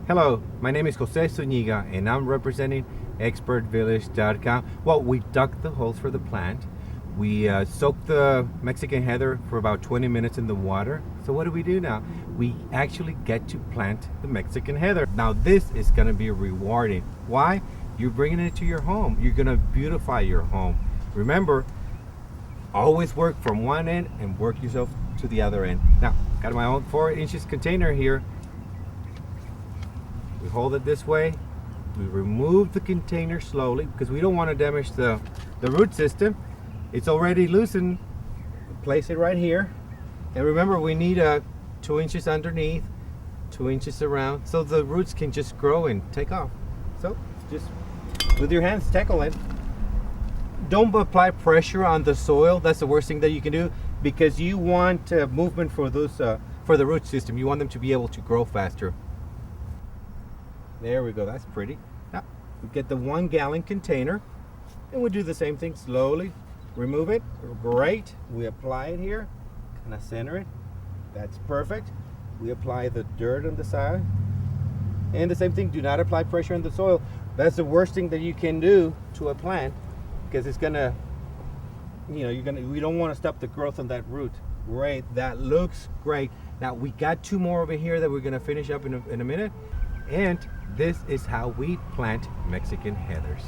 Hello, my name is Jose Zuniga and I'm representing expertvillage.com. Well, we dug the holes for the plant. We soaked the Mexican heather for about 20 minutes in the water. So what do we do now? We actually get to plant the Mexican heather. Now this is going to be rewarding. Why? You're bringing it to your home. You're going to beautify your home. Remember, always work from one end and work yourself to the other end. Now, got my own 4 inches container here. We hold it this way. We remove the container slowly because we don't want to damage the root system. It's already loosened. Place it right here. And remember, we need 2 inches underneath, 2 inches around, so the roots can just grow and take off. So just with your hands tackle it. Don't apply pressure on the soil. That's the worst thing that you can do, because you want movement for those for the root system. You want them to be able to grow faster. There we go, that's pretty. Now, we get the 1 gallon container and we do the same thing slowly. Remove it, great. We apply it here, kind of center it. That's perfect. We apply the dirt on the side. And the same thing, do not apply pressure on the soil. That's the worst thing that you can do to a plant, because it's gonna, we don't want to stop the growth on that root. Great, that looks great. Now we got 2 more over here that we're gonna finish up in a minute. And this is how we plant Mexican heathers.